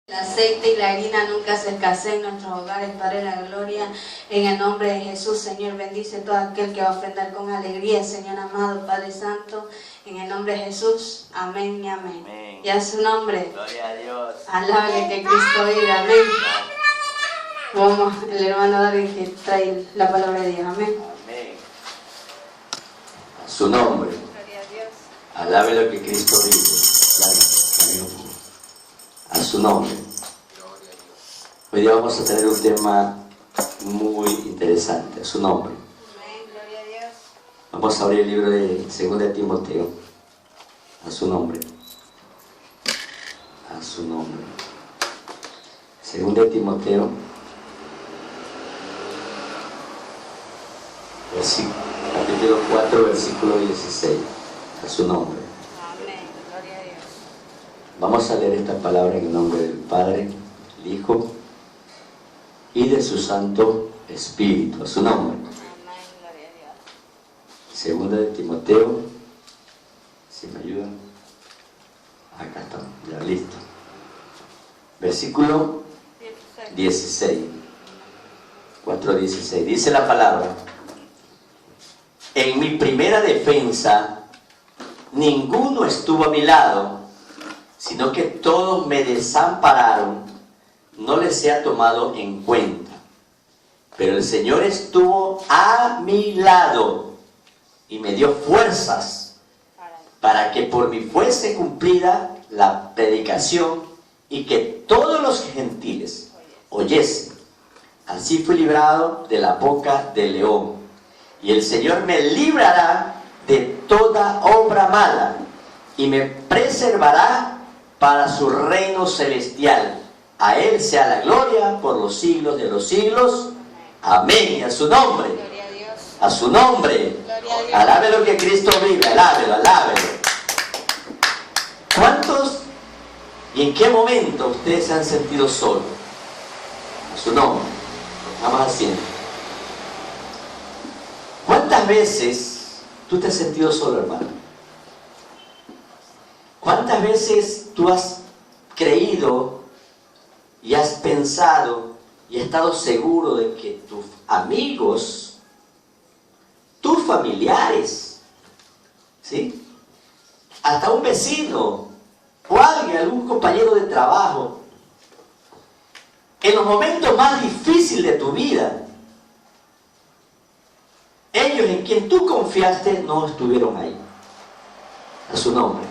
El aceite y la harina nunca se escaseen en nuestros hogares, Padre de la gloria. En el nombre de Jesús, Señor, bendice todo aquel que va a ofrendar con alegría, Señor amado, Padre Santo. En el nombre de Jesús, amén y amén. Amén. Y a su nombre, Gloria a Dios. alabe que Cristo vive, amén. Vamos, el hermano David que trae la palabra de Dios, amén. Amén. A su nombre. Gloria a Dios. Alabe lo que Cristo vive. A su nombre. Hoy día vamos a tener un tema muy interesante. A su nombre. Amén, gloria a Dios. Vamos a abrir el libro de 2 Timoteo. A su nombre. A su nombre. 2 Timoteo. Capítulo 4, versículo 16. A su nombre. Amén, gloria a Dios. Vamos a leer esta palabra en el nombre del Padre, del Hijo y de su Santo Espíritu. A su nombre. Amén, gloria a Dios. Segunda de Timoteo, si me ayudan, acá estamos, ya listo. Versículo 16, 4:16, dice la palabra: en mi primera defensa, ninguno estuvo a mi lado, sino que todos me desampararon, no les he tomado en cuenta. Pero el Señor estuvo a mi lado y me dio fuerzas para que por mí fuese cumplida la predicación y que todos los gentiles oyesen. Así fui librado de la boca del león. Y el Señor me librará de toda obra mala y me preservará para su reino celestial. A Él sea la gloria por los siglos de los siglos. Amén. Y a su nombre. Gloria a Dios. A su nombre. Gloria a Dios. Alabe lo que Cristo vive. Alábelo, alábelo. ¿Cuántos y en qué momento ustedes se han sentido solos? A su nombre. Vamos haciendo. ¿Cuántas veces tú te has sentido solo, hermano? ¿Cuántas veces tú has creído y has pensado y has estado seguro de que tus amigos, tus familiares, ¿sí?, hasta un vecino o alguien, algún compañero de trabajo, en los momentos más difíciles de tu vida, ellos en quien tú confiaste no estuvieron ahí? A su nombre.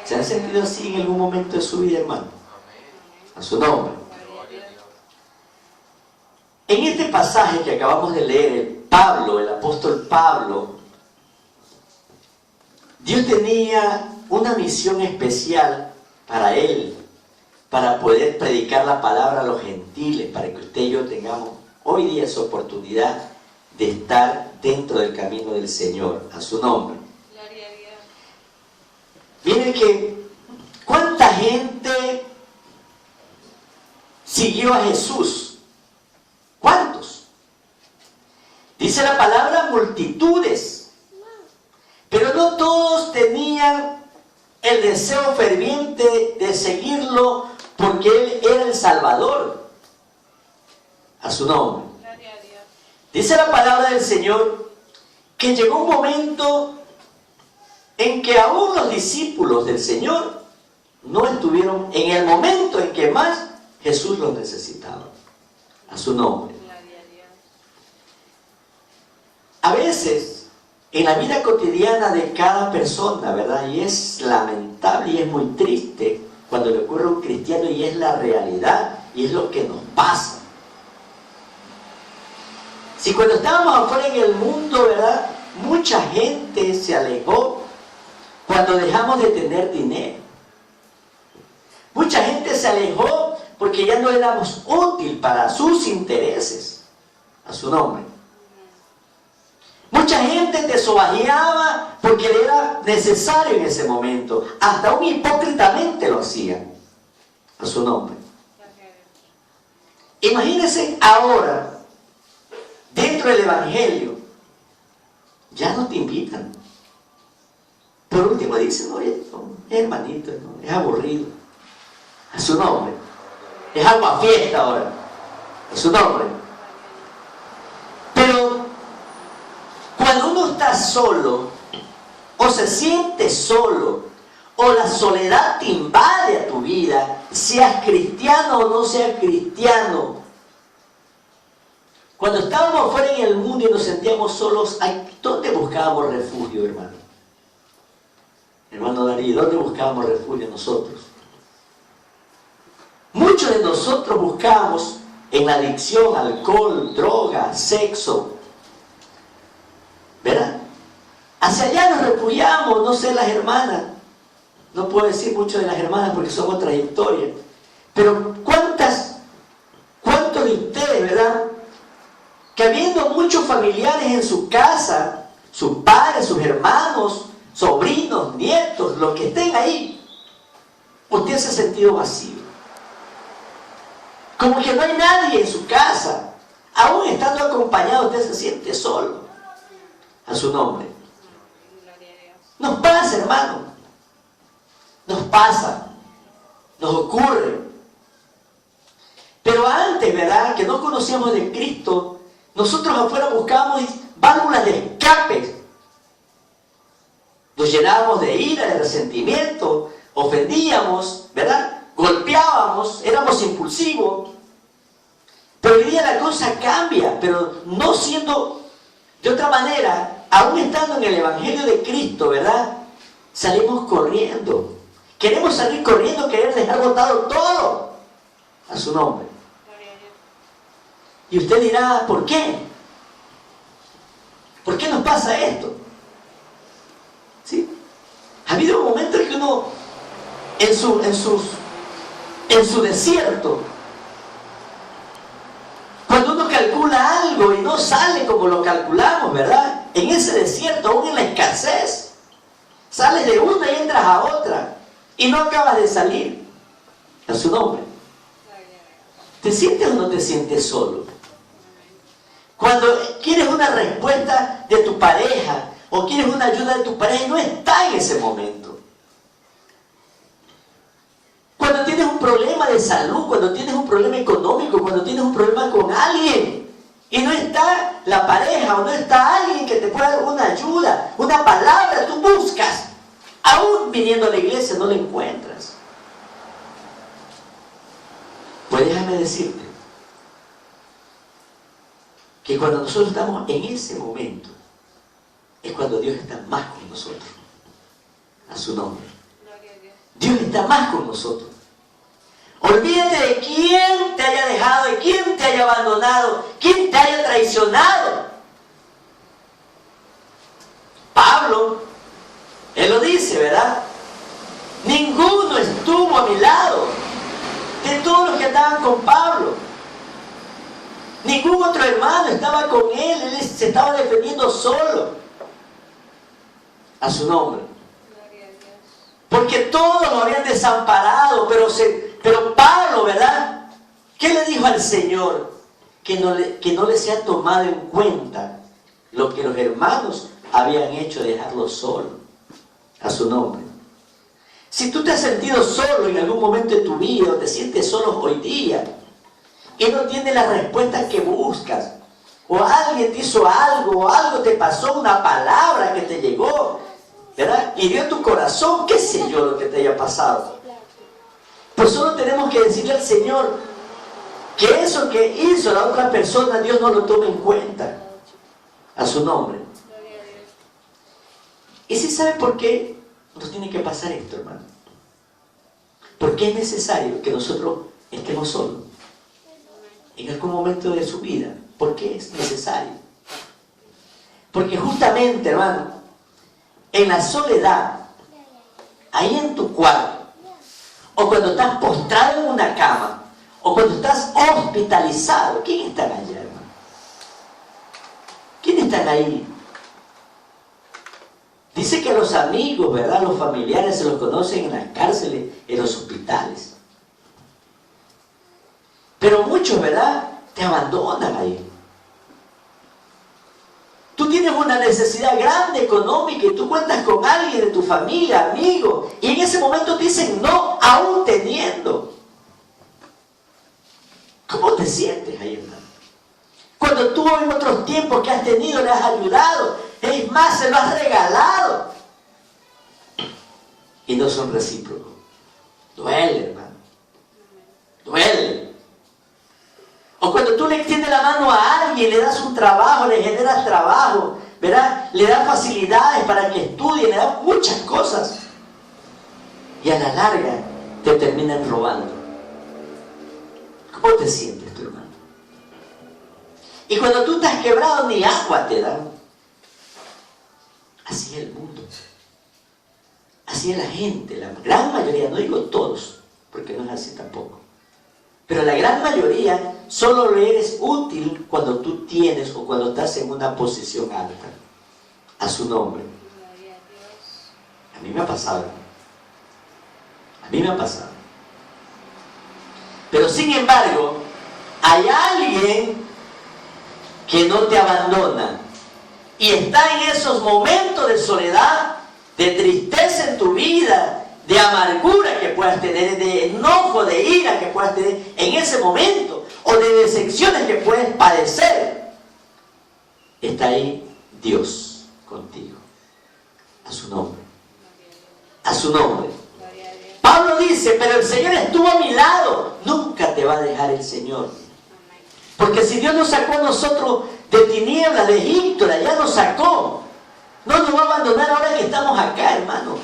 ¿Se han sentido así en algún momento de su vida, hermano? A su nombre. En este pasaje que acabamos de leer, el apóstol Pablo, Dios tenía una misión especial para él, para poder predicar la palabra a los gentiles, para que usted y yo tengamos hoy día esa oportunidad de estar dentro del camino del Señor. A su nombre. Gloria a Dios. Miren que cuánta gente siguió a Jesús. ¿Cuántos? Dice la palabra multitudes. Pero no todos tenían el deseo ferviente de seguirlo porque Él era el Salvador. A su nombre. Gloria a Dios. Dice la palabra del Señor que llegó un momento en que aún los discípulos del Señor no estuvieron en el momento en que más Jesús los necesitaba. A su nombre. Gloria a Dios. A veces, en la vida cotidiana de cada persona, ¿verdad? Y es lamentable y es muy triste cuando le ocurre a un cristiano, y es la realidad y es lo que nos pasa. Si cuando estábamos afuera en el mundo, ¿verdad?, mucha gente se alejó cuando dejamos de tener dinero. Mucha gente se alejó porque ya no éramos útil para sus intereses. A su nombre. Mucha gente te sobajeaba porque le era necesario en ese momento. Hasta un hipócritamente lo hacían. A su nombre. Imagínense ahora, dentro del Evangelio, ya no te invitan. Por último dicen: oye, no, hermanito, no, es aburrido. A su nombre. Es agua fiesta ahora. Es su nombre. Pero cuando uno está solo, o se siente solo, o la soledad te invade a tu vida, seas cristiano o no seas cristiano. Cuando estábamos fuera en el mundo y nos sentíamos solos, ¿dónde buscábamos refugio, hermano? Hermano Darío, ¿dónde buscábamos refugio nosotros? Muchos de nosotros buscábamos en la adicción, alcohol, droga, sexo. ¿Verdad? Hacia allá nos refugiamos, no sé, las hermanas. No puedo decir mucho de las hermanas porque son otras historias. Pero ¿cuántos de ustedes, verdad? Que habiendo muchos familiares en su casa, sus padres, sus hermanos, sobrinos, nietos, los que estén ahí, usted se ha sentido vacío. Como que no hay nadie en su casa. Aún estando acompañado, usted se siente solo. A su nombre. Nos pasa, hermano. Nos pasa. Nos ocurre. Pero antes, ¿verdad? Que no conocíamos de Cristo, nosotros afuera buscábamos válvulas de escape. Nos llenábamos de ira, de resentimiento, ofendíamos, ¿verdad? Golpeábamos, éramos impulsivos. Pero hoy día la cosa cambia, pero no siendo de otra manera, aún estando en el Evangelio de Cristo, ¿verdad? Salimos corriendo. Queremos salir corriendo, querer dejar botado todo a su nombre. Y usted dirá, ¿por qué? ¿Por qué nos pasa esto? ¿Sí? Ha habido momentos en que uno, en su desierto, cuando uno calcula algo y no sale como lo calculamos, ¿verdad? En ese desierto, aún en la escasez, sales de una y entras a otra y no acabas de salir. A su nombre. ¿Te sientes o no te sientes solo? Cuando quieres una respuesta de tu pareja o quieres una ayuda de tu pareja y no está en ese momento. Cuando tienes un problema de salud, cuando tienes un problema económico, cuando tienes un problema con alguien y no está la pareja o no está alguien que te pueda dar una ayuda, una palabra, tú buscas. Aún viniendo a la iglesia no la encuentras. Pues déjame decirte que cuando nosotros estamos en ese momento es cuando Dios está más con nosotros. A su nombre. Dios está más con nosotros. Olvídate de quién te haya dejado, de quién te haya abandonado, quién te haya traicionado. Pablo, él lo dice, ¿verdad? Ninguno estuvo a mi lado de todos los que estaban con Pablo. Ningún otro hermano estaba con él se estaba defendiendo solo. A su nombre. Porque todos lo habían desamparado, pero Pablo, ¿verdad? ¿Qué le dijo al Señor? Que no le sea tomado en cuenta lo que los hermanos habían hecho, dejarlo solo. A su nombre. Si tú te has sentido solo en algún momento de tu vida, o te sientes solo hoy día, y no tienes las respuestas que buscas, o alguien te hizo algo, o algo te pasó, una palabra que te llegó, ¿verdad? Y dio tu corazón, qué sé yo lo que te haya pasado. Pues solo tenemos que decirle al Señor que eso que hizo la otra persona, Dios no lo tome en cuenta. A su nombre. ¿Y si sabe por qué nos tiene que pasar esto, hermano? Porque es necesario que nosotros estemos solos en algún momento de su vida. ¿Por qué es necesario? Porque justamente, hermano, en la soledad, ahí en tu cuarto, o cuando estás postrado en una cama, o cuando estás hospitalizado, ¿quién está allá, hermano? ¿Quién está ahí? Dice que los amigos, ¿verdad? Los familiares se los conocen en las cárceles, en los hospitales. Pero muchos, ¿verdad? Te abandonan ahí. Tú tienes una necesidad grande económica y tú cuentas con alguien de tu familia, amigo, y en ese momento te dicen no, aún teniendo. ¿Cómo te sientes ahí, hermano? Cuando tú en otros tiempos que has tenido le has ayudado, es más, se lo has regalado. Y no son recíprocos. Duele, hermano. Duele. O cuando tú le extiendes la mano a alguien, le das un trabajo, le generas trabajo, ¿verdad? Le das facilidades para que estudie, le das muchas cosas. Y a la larga te terminan robando. ¿Cómo te sientes tú, hermano? Y cuando tú estás quebrado, ni agua te dan. Así es el mundo. Así es la gente, la gran mayoría, no digo todos, porque no es así tampoco. Pero la gran mayoría solo le eres útil cuando tú tienes o cuando estás en una posición alta. A su nombre. A mí me ha pasado. A mí me ha pasado. Pero sin embargo, hay alguien que no te abandona y está en esos momentos de soledad, de tristeza en tu vida, de amargura que puedas tener, de enojo, de ira que puedas tener en ese momento, o de decepciones que puedes padecer. Está ahí Dios contigo. A su nombre. A su nombre. Pablo dice, pero el Señor estuvo a mi lado. Nunca te va a dejar el Señor. Porque si Dios nos sacó a nosotros de tinieblas, de Egipto, de allá nos sacó, no nos va a abandonar ahora que estamos acá, hermano.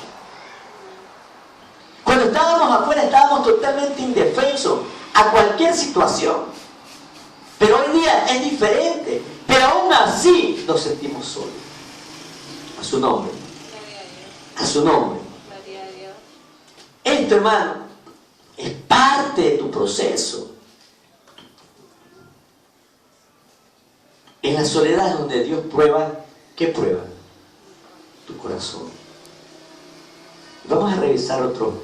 Cuando estábamos afuera estábamos totalmente indefensos a cualquier situación. Pero hoy día es diferente. Pero aún así nos sentimos solos. A su nombre. A su nombre. Esto, hermano, es parte de tu proceso. En la soledad es donde Dios prueba. ¿Qué prueba? Tu corazón. Vamos a revisar otros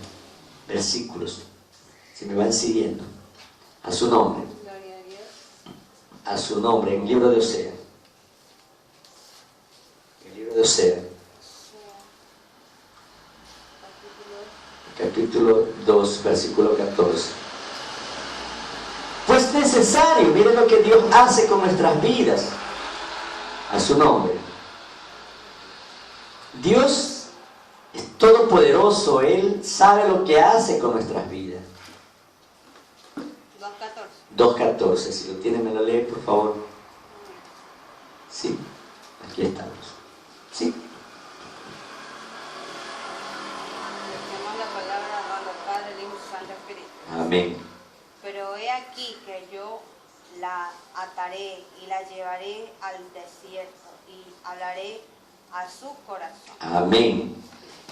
versículos, si me van siguiendo. A su nombre. A su nombre, en el libro de Osea. El libro de Osea. Capítulo 2, versículo 14. Pues necesario, miren lo que Dios hace con nuestras vidas. A su nombre. Dios es todopoderoso, Él sabe lo que hace con nuestras vidas. 2.14, si lo tiene me lo lee, por favor. Sí, aquí estamos. Sí. Amén. Pero he aquí que yo la ataré y la llevaré al desierto y hablaré a su corazón. Amén.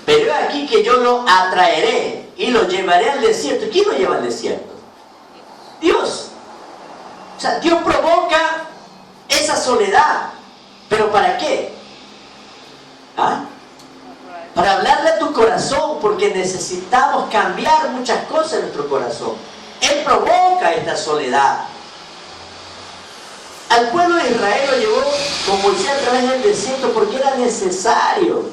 Pero he aquí que yo lo atraeré y lo llevaré al desierto. ¿Quién lo lleva al desierto? Dios. O sea, Dios provoca esa soledad. ¿Pero para qué? ¿Ah? Para hablarle a tu corazón, porque necesitamos cambiar muchas cosas en nuestro corazón. Él provoca esta soledad. Al pueblo de Israel lo llevó con Moisés a través del desierto porque era necesario.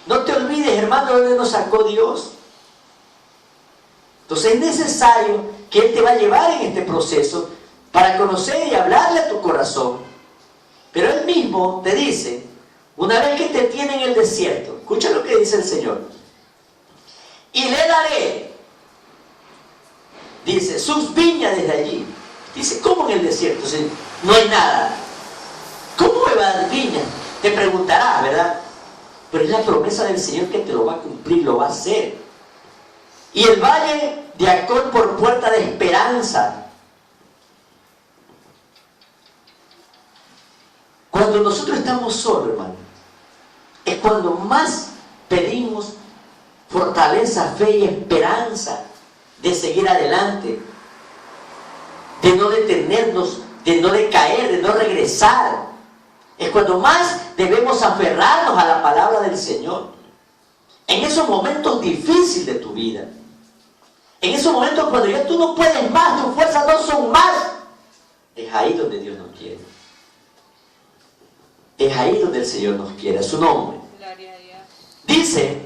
No te olvides, hermano, de dónde nos sacó Dios. Entonces es necesario que Él te va a llevar en este proceso para conocer y hablarle a tu corazón. Pero Él mismo te dice, una vez que te tiene en el desierto, escucha lo que dice el Señor. Y le daré, dice, sus viñas desde allí. Dice, ¿cómo en el desierto? Si no hay nada. ¿Cómo me va a dar viñas? Te preguntarás, ¿verdad? Pero es la promesa del Señor que te lo va a cumplir, lo va a hacer. Y el valle de Acor por puerta de esperanza. Cuando nosotros estamos solos, hermano, es cuando más pedimos fortaleza, fe y esperanza de seguir adelante, de no detenernos, de no decaer, de no regresar. Es cuando más debemos aferrarnos a la palabra del Señor. En esos momentos difíciles de tu vida, en esos momentos cuando ya tú no puedes más, tus fuerzas no son más, es ahí donde Dios nos quiere. Es ahí donde el Señor nos quiere, a su nombre. Dice,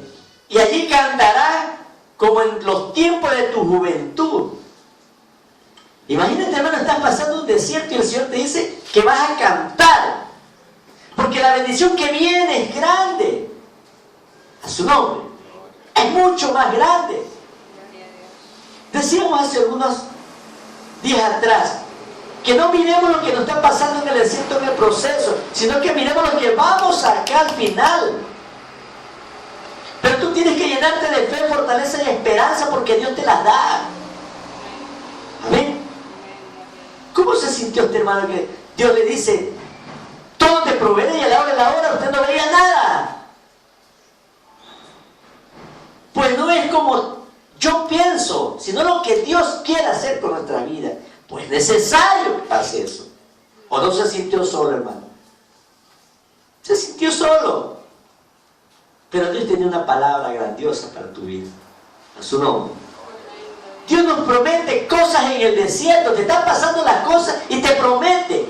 y allí cantarás como en los tiempos de tu juventud. Imagínate, hermano, estás pasando un desierto y el Señor te dice que vas a cantar. Porque la bendición que viene es grande. A su nombre. Es mucho más grande. Decíamos hace algunos días atrás que no miremos lo que nos está pasando en el desierto, en el proceso, sino que miremos lo que vamos acá al final. Pero tú tienes que llenarte de fe, fortaleza y esperanza porque Dios te las da. Amén. ¿Cómo se sintió este hermano que Dios le dice, todo te proveeré y a la hora de la hora usted no veía nada? Pues no es como yo pienso, sino lo que Dios quiere hacer con nuestra vida. Pues necesario que pase eso. ¿O no se sintió solo, hermano? Se sintió solo. Pero Dios tenía una palabra grandiosa para tu vida. A su nombre. Dios nos promete cosas en el desierto. Te están pasando las cosas y te promete.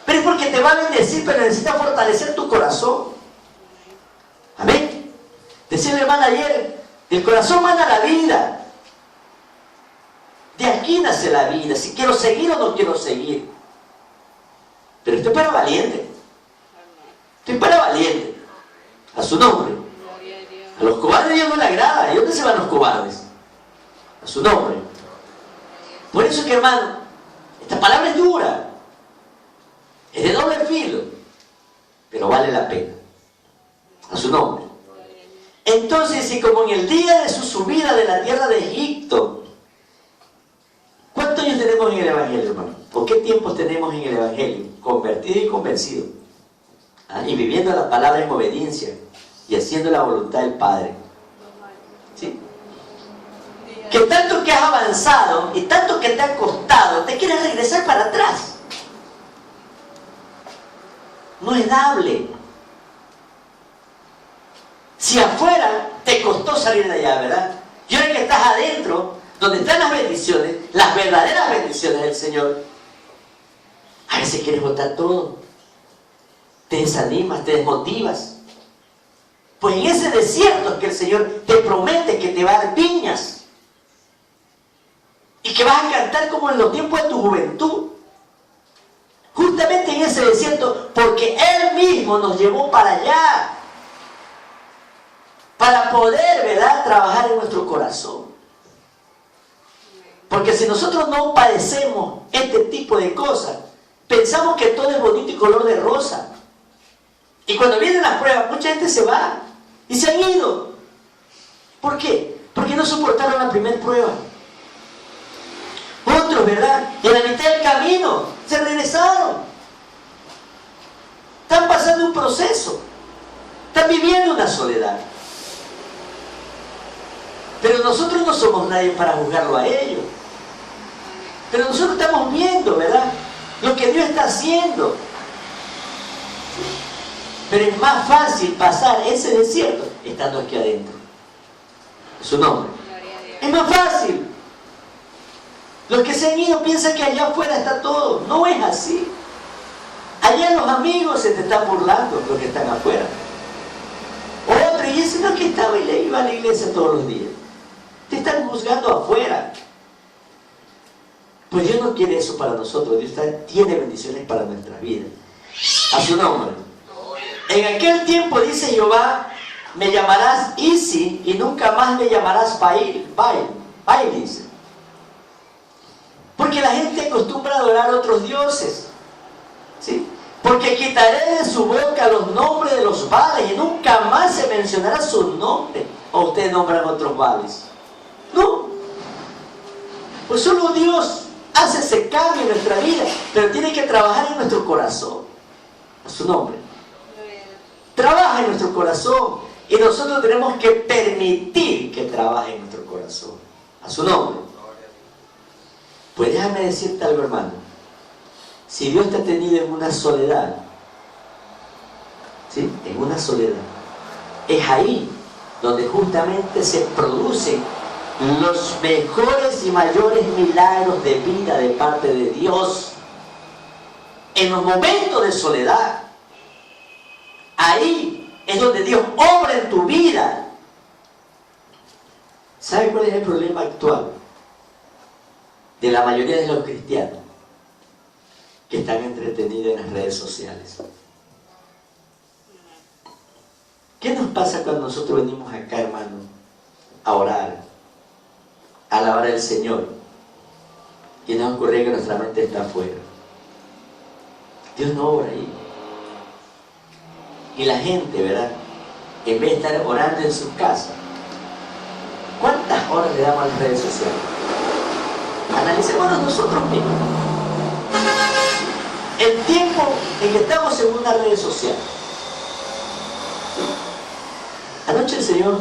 Pero es porque te va a bendecir, pero necesita fortalecer tu corazón. Amén. Decía la hermana ayer, el corazón manda la vida. De aquí nace la vida, si quiero seguir o no quiero seguir. Pero estoy para valiente. Estoy para valiente. A su nombre. A los cobardes Dios no le agrada. ¿Y dónde se van los cobardes? A su nombre. Por eso que, hermano, esta palabra es dura. Es de doble filo. Pero vale la pena. A su nombre. Entonces, si como en el día de su subida de la tierra de Egipto, ¿cuántos años tenemos en el Evangelio, hermano? ¿Por qué tiempos tenemos en el Evangelio? Convertido y convencido. Y viviendo la palabra en obediencia y haciendo la voluntad del Padre. ¿Sí? Que tanto que has avanzado y tanto que te ha costado, te quieres regresar para atrás. No es dable. Si afuera te costó salir de allá, ¿verdad? Y ahora que estás adentro, donde están las bendiciones, las verdaderas bendiciones del Señor, a veces quieres botar todo. Te desanimas, te desmotivas. Pues en ese desierto es que el Señor te promete que te va a dar viñas. Y que vas a cantar como en los tiempos de tu juventud. Justamente en ese desierto, porque Él mismo nos llevó para allá. Para poder, ¿verdad?, trabajar en nuestro corazón. Porque si nosotros no padecemos este tipo de cosas, pensamos que todo es bonito y color de rosa. Y cuando vienen las pruebas, mucha gente se va y se han ido. ¿Por qué? Porque no soportaron la primera prueba. Otros, ¿verdad?, en la mitad del camino se regresaron. Están pasando un proceso. Están viviendo una soledad. Pero nosotros no somos nadie para juzgarlo a ellos. Pero nosotros estamos viendo, ¿verdad?, lo que Dios está haciendo. Pero es más fácil pasar ese desierto estando aquí adentro. Su nombre. Es más fácil. Los que se han ido piensan que allá afuera está todo. No es así. Allá los amigos se te están burlando, los que están afuera. Otro, y ese no que estaba y le iba a la iglesia todos los días. Te están juzgando afuera. Pues Dios no quiere eso para nosotros. Dios tiene bendiciones para nuestra vida. A su nombre. En aquel tiempo, dice Jehová, me llamarás Isi y nunca más me llamarás Baal, dice. Porque la gente acostumbra a adorar a otros dioses. ¿Sí? Porque quitaré de su boca los nombres de los Baales y nunca más se mencionará su nombre. ¿O ustedes nombran otros Baales? No. Pues solo Dios hace ese cambio en nuestra vida, pero tiene que trabajar en nuestro corazón. A su nombre. Trabaja en nuestro corazón y nosotros tenemos que permitir que trabaje en nuestro corazón. A su nombre. Pues déjame decirte algo, hermano. Si Dios te ha tenido en una soledad, ¿sí?, en una soledad, es ahí donde justamente se producen los mejores y mayores milagros de vida de parte de Dios. En los momentos de soledad, ahí es donde Dios obra en tu vida. ¿Sabe cuál es el problema actual? de la mayoría de los cristianos que están entretenidos en las redes sociales. ¿Qué nos pasa cuando nosotros venimos acá, hermano, a orar, a alabar al Señor? Y nos ocurre que nuestra mente está afuera. Dios no obra ahí. Y la gente, ¿verdad?, en vez de estar orando en sus casas, ¿cuántas horas le damos a las redes sociales? Analicémonos nosotros mismos. El tiempo en que estamos en una red social. Anoche el Señor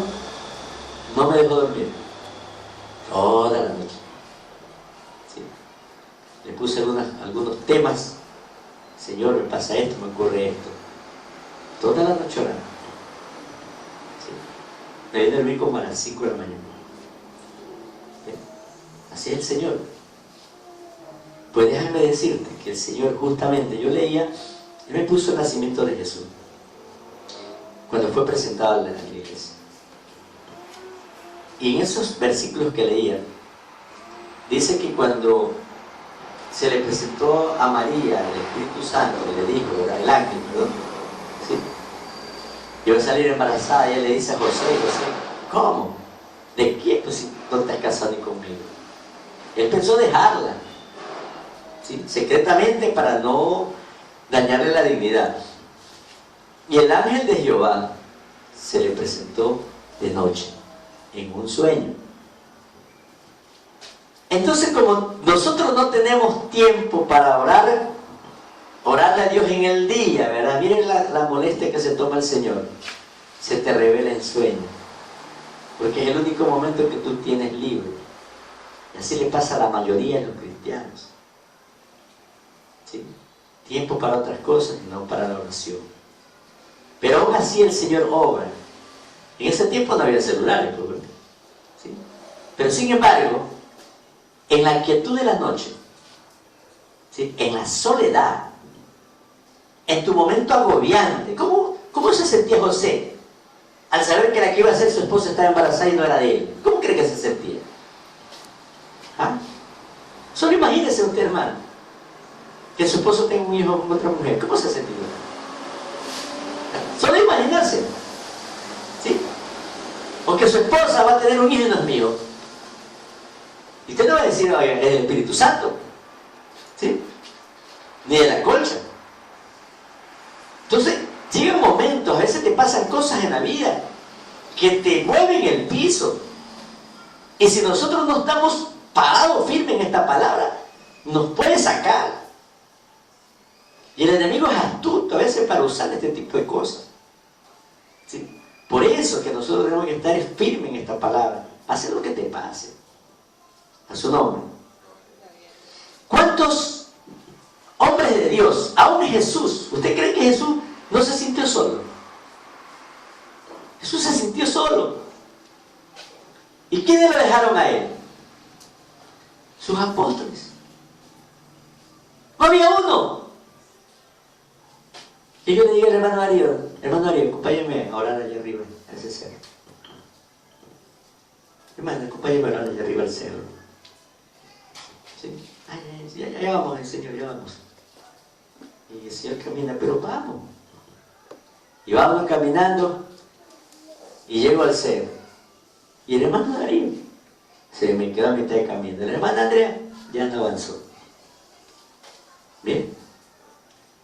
no me dejó dormir. Toda la noche. ¿Sí? Le puse algunos temas. Señor, me pasa esto, me ocurre esto. Toda la noche orando. ¿Sí? Me vine a dormir como a las 5 de la mañana. ¿Sí? Así es el Señor. Pues déjame decirte que el Señor, justamente, yo leía, Él me puso el nacimiento de Jesús cuando fue presentado a la iglesia. Y en esos versículos que leía, dice que cuando se le presentó a María el Espíritu Santo, le dijo, ¿verdad?, el ángel, perdón, ¿sí?, iba a salir embarazada, y él le dice a José, ¿cómo? ¿De quién? Pues si no te has casado ni conmigo. Él pensó dejarla, ¿sí?, secretamente, para no dañarle la dignidad. Y el ángel de Jehová se le presentó de noche, en un sueño. Entonces, como nosotros no tenemos tiempo para orarle a Dios en el día, ¿verdad? Miren la molestia que se toma el Señor. Se te revela en sueño, porque es el único momento que tú tienes libre. Y así le pasa a la mayoría de los cristianos, ¿sí? Tiempo para otras cosas y no para la oración. Pero aún así el Señor obra. En ese tiempo no había celulares, ¿sí? Pero sin embargo, en la quietud de la noche, ¿sí?, en la soledad, en tu momento agobiante, ¿cómo se sentía José al saber que la que iba a ser su esposa estaba embarazada y no era de él? ¿Cómo cree que se sentía? ¿Ah? Solo imagínese usted, hermano, que su esposo tenga un hijo con otra mujer. ¿Cómo se sentía? Solo imaginarse, ¿sí? O que su esposa va a tener un hijo y no es mío. Y usted no va a decir, oiga, es el Espíritu Santo, ¿sí?, ni de la colcha. Entonces, llegan momentos, a veces te pasan cosas en la vida que te mueven el piso. Y si nosotros no estamos parados firmes en esta palabra, nos puede sacar. Y el enemigo es astuto a veces para usar este tipo de cosas, ¿sí? Por eso que nosotros tenemos que estar firmes en esta palabra. Hacer lo que te pase. A su nombre. ¿Cuántos hombres de Dios, aún Jesús, usted cree que Jesús no se sintió solo? Jesús se sintió solo. ¿Y quiénes lo dejaron a él? Sus apóstoles. No había uno. Y yo le digo al hermano Darío, acompáñame a orar allá arriba, a ese cerro. Hermano, acompáñame a orar allá arriba al cerro. ¿Sí? Ya vamos, Señor, ya vamos. Y el Señor camina, pero vamos. Y vamos caminando, y llego al cerro. Y el hermano Darío se me quedó a mitad de camino. La hermana Andrea ya no avanzó. Bien.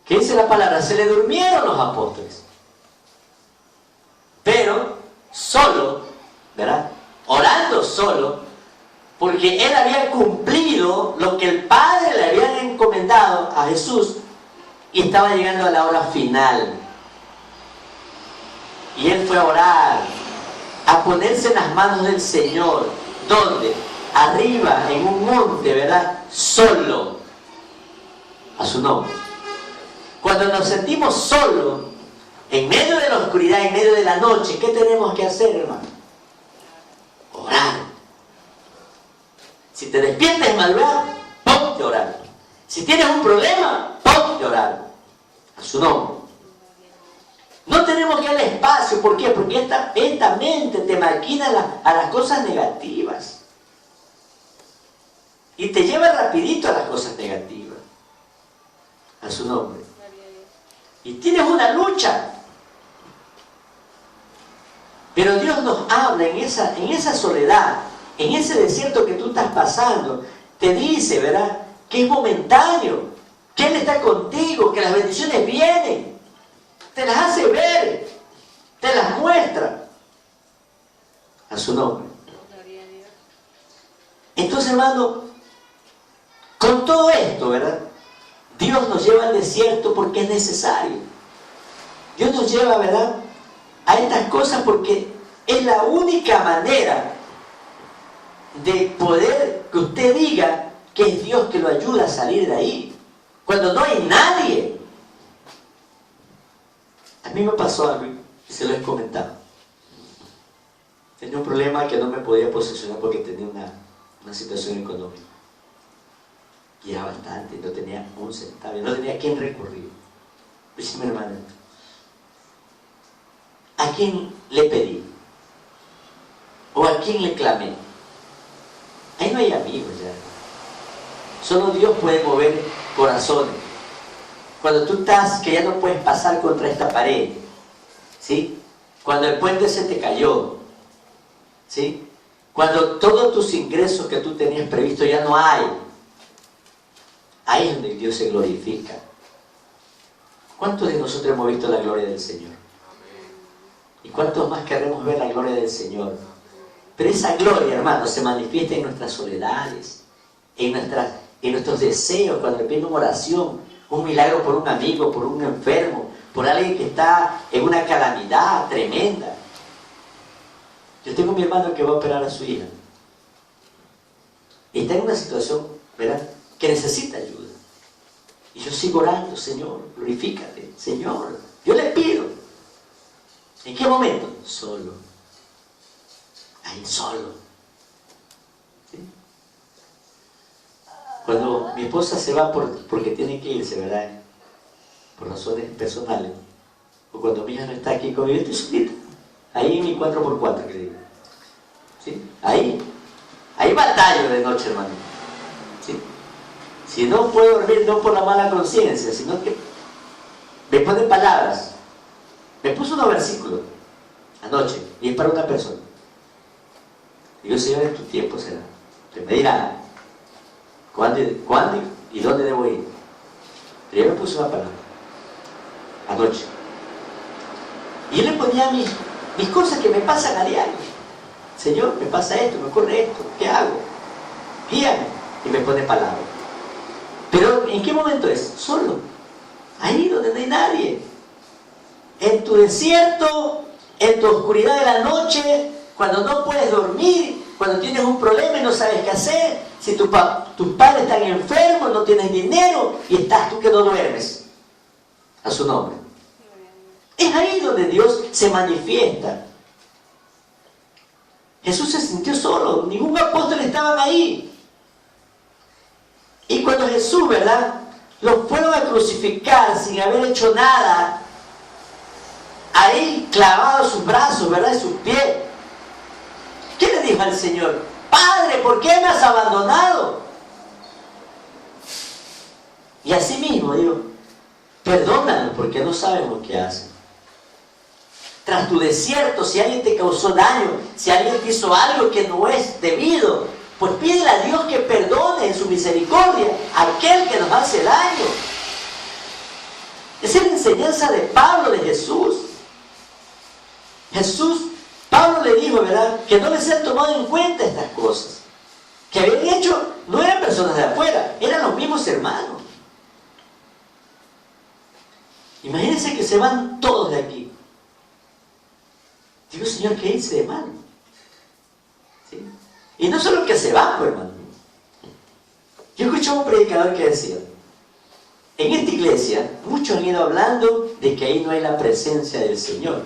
¿Qué dice la palabra? Se le durmieron los apóstoles. Pero solo, ¿verdad?, orando solo, porque él había cumplido lo que el Padre le había encomendado a Jesús y estaba llegando a la hora final. Y él fue a orar, a ponerse en las manos del Señor. ¿Dónde? Arriba, en un monte, ¿verdad? Solo. A su nombre. Cuando nos sentimos solos, en medio de la oscuridad, en medio de la noche, ¿qué tenemos que hacer, hermano? Orar. Si te despiertas de madrugada, ponte a orar. Si tienes un problema, ponte a orar. A su nombre. No tenemos que darle espacio. ¿Por qué? Porque esta mente te maquina a las cosas negativas. y te lleva rapidito a las cosas negativas. A su nombre. Y tienes una lucha. Pero Dios nos habla en esa soledad, en ese desierto que tú estás pasando. Te dice, ¿verdad?, que es momentáneo, que Él está contigo, que las bendiciones vienen. Te las hace ver, te las muestra. A su nombre. Entonces, hermano, con todo esto, ¿verdad?, Dios nos lleva al desierto porque es necesario. Dios nos lleva, ¿verdad?, a estas cosas porque es la única manera de poder que usted diga que es Dios que lo ayuda a salir de ahí. Cuando no hay nadie. A mí me pasó algo y se lo he comentado. Tenía un problema que no me podía posicionar porque tenía una situación económica. Y era bastante, no tenía un centavo, no tenía a quién recurrir. Dice mi hermano, ¿a quién le pedí? ¿O a quién le clamé? Ahí no hay amigos ya. Solo Dios puede mover corazones. Cuando tú estás que ya no puedes pasar contra esta pared, ¿sí? Cuando el puente se te cayó, ¿sí? Cuando todos tus ingresos que tú tenías previsto ya no hay, ahí es donde Dios se glorifica. ¿Cuántos de nosotros hemos visto la gloria del Señor? ¿Y cuántos más queremos ver la gloria del Señor? Pero esa gloria, hermano, se manifiesta en nuestras soledades, en nuestros deseos, cuando le pedimos oración, un milagro por un amigo, por un enfermo, por alguien que está en una calamidad tremenda. Yo tengo a mi hermano que va a operar a su hija. Y está en una situación, ¿verdad?, que necesita ayuda. Y yo sigo orando, Señor, glorifícate, Señor. Yo le pido. ¿En qué momento? Solo. Ahí solo. ¿Sí? Cuando mi esposa se va porque tiene que irse, ¿verdad?, por razones personales, o cuando mi hija no está aquí conmigo, estoy solita. Ahí en mi 4x4, que digo. ¿Sí? Ahí batallo de noche, hermano. ¿Sí? Si no puedo dormir, no por la mala conciencia, sino que me pone palabras. Me puso unos versículos anoche, y es para una persona. Digo, Señor, en tu tiempo será. Usted me dirá cuándo y dónde debo ir. Pero yo me puse una palabra anoche. Y yo le ponía mis cosas que me pasan a diario. Señor, me pasa esto, me ocurre esto, ¿qué hago? Guíame. Y me pone palabra. Pero ¿en qué momento es? Solo. Ahí donde no hay nadie. En tu desierto, en tu oscuridad de la noche, cuando no puedes dormir, cuando tienes un problema y no sabes qué hacer, si tus padres están enfermos, no tienes dinero y estás tú que no duermes. A su nombre. Es ahí donde Dios se manifiesta. Jesús se sintió solo, ningún apóstol estaban ahí. Y cuando Jesús, ¿verdad?, los fueron a crucificar sin haber hecho nada, ahí clavados sus brazos, ¿verdad?, y sus pies, ¿qué le dijo al Señor? Padre, ¿por qué me has abandonado? Y así mismo digo, perdónanos porque no sabemos qué hacen. Tras tu desierto, si alguien te causó daño, si alguien te hizo algo que no es debido, pues pídele a Dios que perdone en su misericordia a aquel que nos hace daño. Esa es la enseñanza de Pablo, de Jesús. Pablo le dijo, ¿verdad?, que no les han tomado en cuenta estas cosas. Que habían hecho, no eran personas de afuera, eran los mismos hermanos. Imagínense que se van todos de aquí. Digo, Señor, ¿qué hice de malo? ¿Sí? Y no solo que se van, pues, hermano. Yo escuché a un predicador que decía, en esta iglesia muchos han ido hablando de que ahí no hay la presencia del Señor.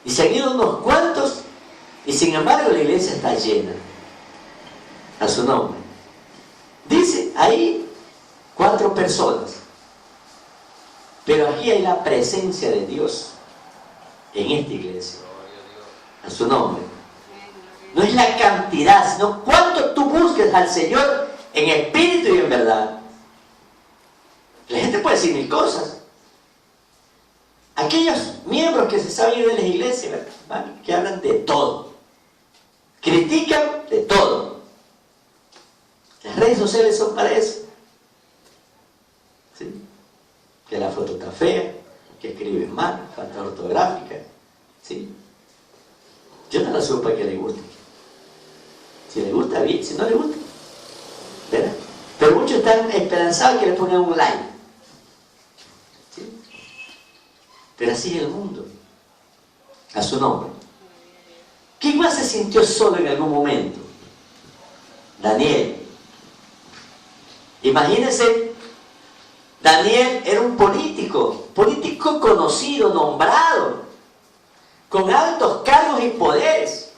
Y se han ido unos cuantos, y sin embargo la iglesia está llena. A su nombre. Dice, ahí 4 personas. Pero aquí hay la presencia de Dios en esta iglesia. A su nombre. no es la cantidad, sino cuánto tú busques al Señor en espíritu y en verdad. La gente puede decir mil cosas. Aquellos miembros que se saben ir de las iglesias, ¿verdad?, que hablan de todo, critican de todo. Las redes sociales son para eso. ¿Sí? Que la foto está fea, que escriben mal, falta ortográfica. ¿Sí? Yo no la subo para que le guste. Si le gusta, bien; si no le gusta, ¿verdad? Pero muchos están esperanzados que le pongan un like. ¿Sí? Pero así es el mundo. A su nombre. ¿Quién más se sintió solo en algún momento? Daniel. Imagínense, Daniel era un político conocido, nombrado, con altos cargos y poderes.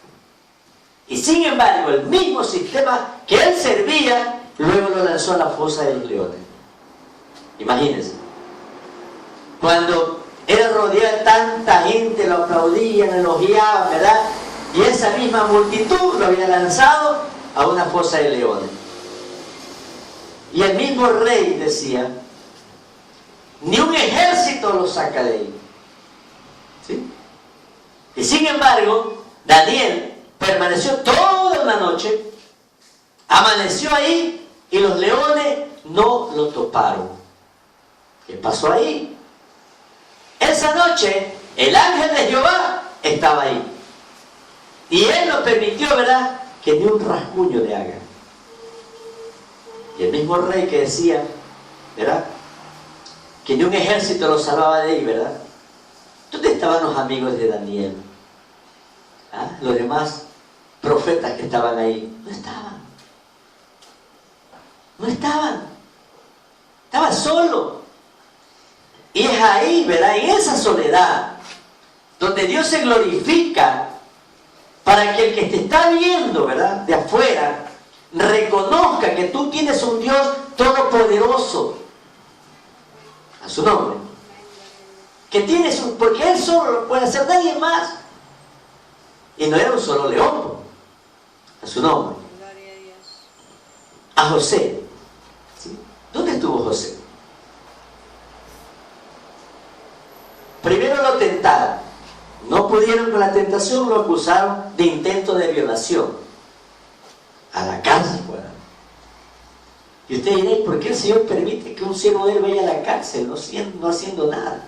Y sin embargo, el mismo sistema que él servía, luego lo lanzó a la fosa de los leones. Imagínense. Cuando él rodeaba de tanta gente, lo aplaudían, elogiaban, ¿verdad? Y esa misma multitud lo había lanzado a una fosa de leones. Y el mismo rey decía, ni un ejército lo saca de ahí. ¿Sí? Y sin embargo, Daniel permaneció toda una noche, amaneció ahí y los leones no lo toparon. ¿Qué pasó ahí? Esa noche el ángel de Jehová estaba ahí. Y él lo permitió, ¿verdad?, que ni un rasguño le haga. Y el mismo rey que decía, ¿verdad?, que ni un ejército lo salvaba de ahí, ¿verdad? ¿Dónde estaban los amigos de Daniel? ¿Ah? Los demás profetas que estaban ahí. No estaban. No estaban. Estaba solo. Y es ahí, ¿verdad?, en esa soledad, donde Dios se glorifica para que el que te está viendo, ¿verdad?, de afuera, reconozca que tú tienes un Dios todopoderoso. A su nombre. Que tienes un... porque Él solo lo puede hacer, nadie más. Y no era un solo león. A su nombre. A José. ¿Sí? ¿Dónde estuvo José? Primero lo tentaron. No pudieron con la tentación, lo acusaron de intento de violación. A la cárcel fueron. Y usted dirá, ¿por qué el Señor permite que un siervo de Él vaya a la cárcel no haciendo nada?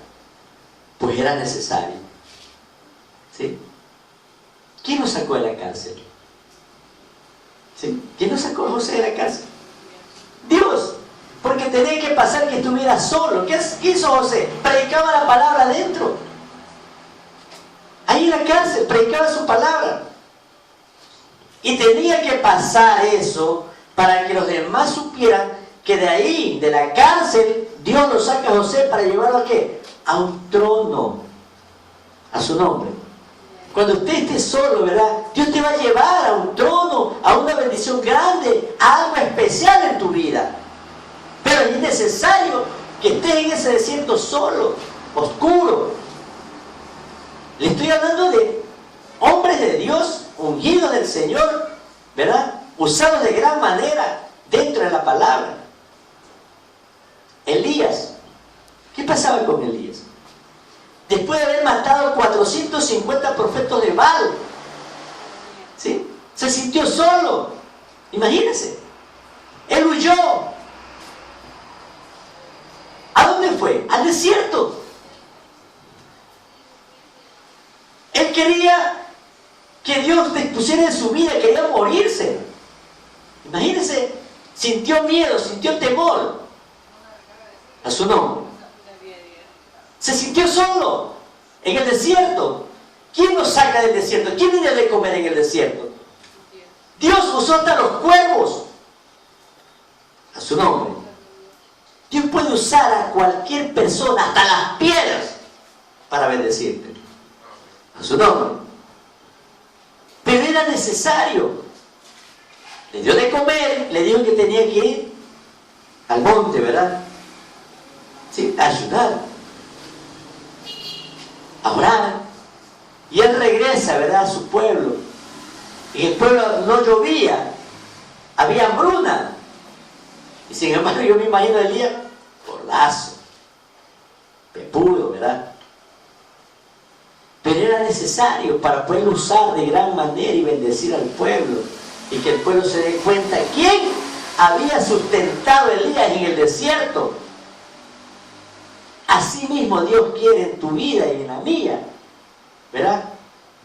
Pues era necesario. ¿Sí? ¿Quién lo sacó de la cárcel? ¿Sí? ¿Quién lo sacó a José de la cárcel? Dios. Porque tenía que pasar que estuviera solo. ¿Qué hizo José? Predicaba la palabra adentro. Ahí en la cárcel, predicaba su palabra. Y tenía que pasar eso para que los demás supieran que de ahí, de la cárcel, Dios lo saca a José para llevarlo ¿a qué? A un trono. A su nombre. Cuando usted esté solo, ¿verdad?, Dios te va a llevar a un trono, a una bendición grande, a algo especial en tu vida. Pero es necesario que estés en ese desierto solo, oscuro. Le estoy hablando de hombres de Dios, ungidos del Señor, ¿verdad?, usados de gran manera dentro de la palabra. Elías. ¿Qué pasaba con Elías? Después de haber matado 450 profetas de Baal, ¿sí?, se sintió solo. Imagínense. Él huyó. ¿A dónde fue? Al desierto. Él quería que Dios dispusiera en su vida, quería morirse. Imagínense, sintió miedo, sintió temor. A su nombre. Se sintió solo en el desierto. ¿Quién nos saca del desierto? ¿Quién viene de comer en el desierto? Dios usó hasta los cuervos. A su nombre. Dios puede usar a cualquier persona, hasta las piedras, para bendecirte. A su nombre. Pero era necesario. Le dio de comer, le dijo que tenía que ir al monte, ¿verdad? ¿Sí? A ayudar. A orar. Y él regresa, ¿verdad?, a su pueblo. En el pueblo no llovía, había hambruna. Y sin embargo yo me imagino a Elías gordazo, pepudo, ¿verdad? Pero era necesario para poder usar de gran manera y bendecir al pueblo. Y que el pueblo se dé cuenta quién había sustentado a Elías en el desierto. Así mismo Dios quiere en tu vida y en la mía, ¿verdad?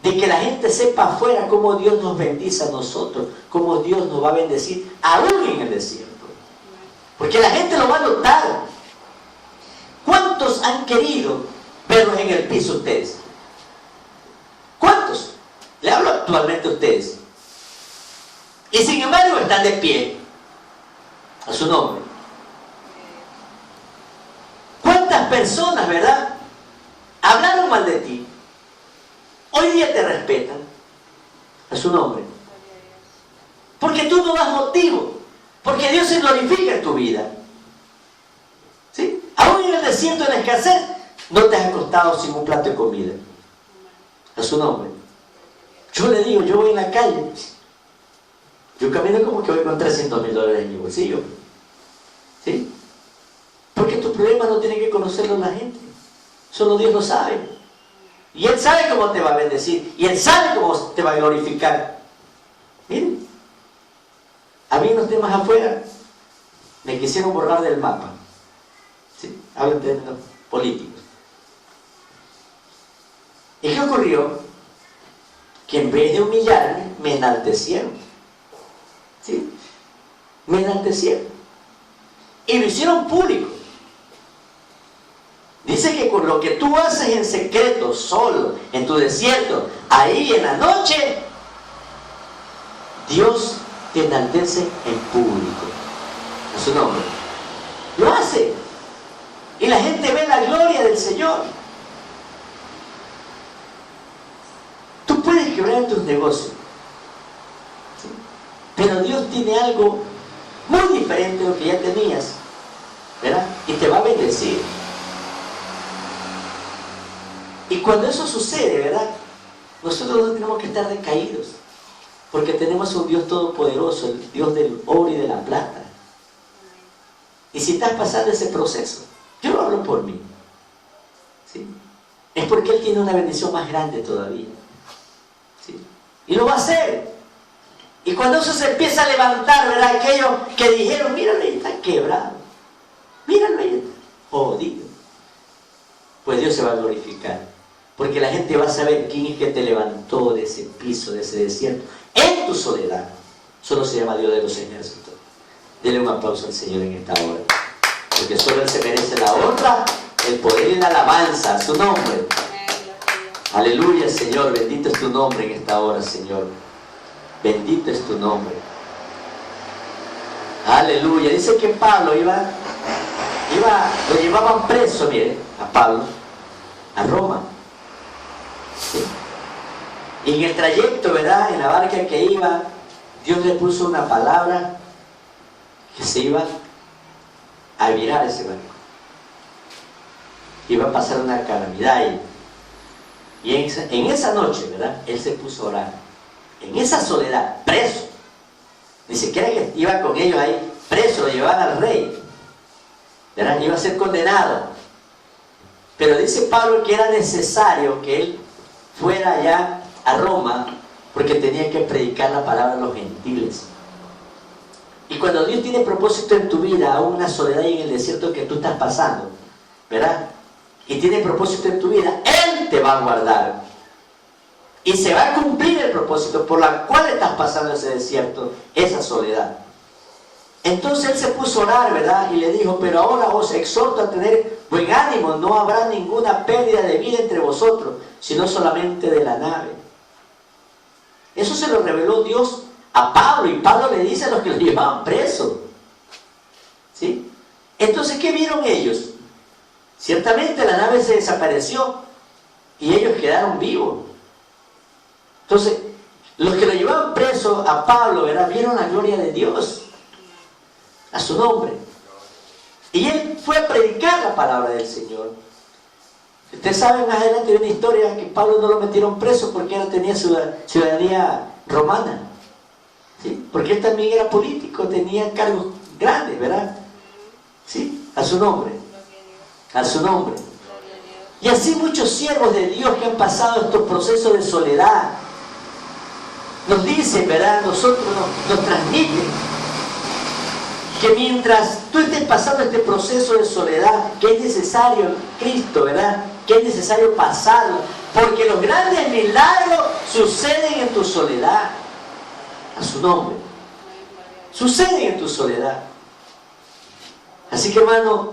De que la gente sepa afuera cómo Dios nos bendice a nosotros, cómo Dios nos va a bendecir aún en el desierto. Porque la gente lo va a notar. ¿Cuántos han querido verlos en el piso ustedes? ¿Cuántos? Le hablo actualmente a ustedes. Y sin embargo están de pie a su nombre. ¿Cuántas personas, verdad, hablaron mal de ti? Hoy día te respetan a su nombre. Porque tú no das motivo. Porque Dios se glorifica en tu vida. ¿Sí? Aún en el desierto, en la escasez, no te has acostado sin un plato de comida. A su nombre. Yo le digo, yo voy en la calle. Yo camino como que voy con $300,000 en mi bolsillo. ¿Sí? Porque tus problemas no tienen que conocerlos la gente. Solo Dios lo sabe. Y Él sabe cómo te va a bendecir. Y Él sabe cómo te va a glorificar. Miren. A mí en los temas afuera me quisieron borrar del mapa. ¿Sí? Hablo en términos políticos. ¿Y qué ocurrió? Que en vez de humillarme, me enaltecieron. ¿Sí? Me enaltecieron. Y lo hicieron público. Dice que con lo que tú haces en secreto, solo, en tu desierto, ahí en la noche, Dios te enaltece en público. A su nombre. Lo hace. Y la gente ve la gloria del Señor. Tú puedes quebrar en tus negocios. ¿Sí? Pero Dios tiene algo muy diferente de lo que ya tenías. ¿Verdad? Y te va a bendecir. Y cuando eso sucede, ¿verdad? Nosotros no tenemos que estar decaídos. Porque tenemos un Dios todopoderoso, el Dios del oro y de la plata. Y si estás pasando ese proceso, yo lo hablo por mí. ¿Sí? Es porque Él tiene una bendición más grande todavía. ¿Sí? Y lo va a hacer. Y cuando eso se empieza a levantar, ¿verdad? Aquellos que dijeron, míralo, ahí está quebrado. Míralo, ahí está jodido. Pues Dios se va a glorificar. Porque la gente va a saber quién es que te levantó de ese piso, de ese desierto. En tu soledad. Solo se llama Dios de los ejércitos. Dele un aplauso al Señor en esta hora. Porque solo Él se merece la honra, el poder y la alabanza a su nombre. Aleluya, Señor. Bendito es tu nombre en esta hora, Señor. Bendito es tu nombre. Aleluya. Dice que Pablo lo llevaban preso, mire, a Pablo, a Roma. ¿Sí? Y en el trayecto, ¿verdad? En la barca que iba, Dios le puso una palabra que se iba a virar ese barco. Iba a pasar una calamidad y en esa noche, ¿verdad? Él se puso a orar. En esa soledad, preso. Ni siquiera que iba con ellos ahí, preso, lo llevaban al rey. ¿Verdad? Iba a ser condenado. Pero dice Pablo que era necesario que él fuera allá a Roma porque tenía que predicar la palabra a los gentiles. Y cuando Dios tiene propósito en tu vida, aún una soledad y en el desierto que tú estás pasando, ¿verdad? Y tiene propósito en tu vida, Él te va a guardar. Y se va a cumplir el propósito por la cual estás pasando ese desierto, esa soledad. Entonces él se puso a orar, ¿verdad? Y le dijo, pero ahora os exhorto a tener buen ánimo, no habrá ninguna pérdida de vida entre vosotros, sino solamente de la nave. Eso se lo reveló Dios a Pablo, y Pablo le dice a los que lo llevaban preso. ¿Sí? Entonces, ¿qué vieron ellos? Ciertamente la nave se desapareció y ellos quedaron vivos. Entonces, los que lo llevaban preso a Pablo, ¿verdad? Vieron la gloria de Dios a su nombre. Y él fue a predicar la palabra del Señor. Ustedes saben, más adelante hay una historia que Pablo no lo metieron preso porque él tenía ciudadanía romana. ¿Sí? Porque él también era político, tenía cargos grandes, ¿verdad? ¿Sí? A su nombre. A su nombre. Y así muchos siervos de Dios que han pasado estos procesos de soledad nos dicen, ¿verdad? Nosotros nos transmiten que mientras tú estés pasando este proceso de soledad, que es necesario Cristo, ¿verdad? Que es necesario pasarlo, porque los grandes milagros suceden en tu soledad. A su nombre. Suceden en tu soledad. Así que, hermano,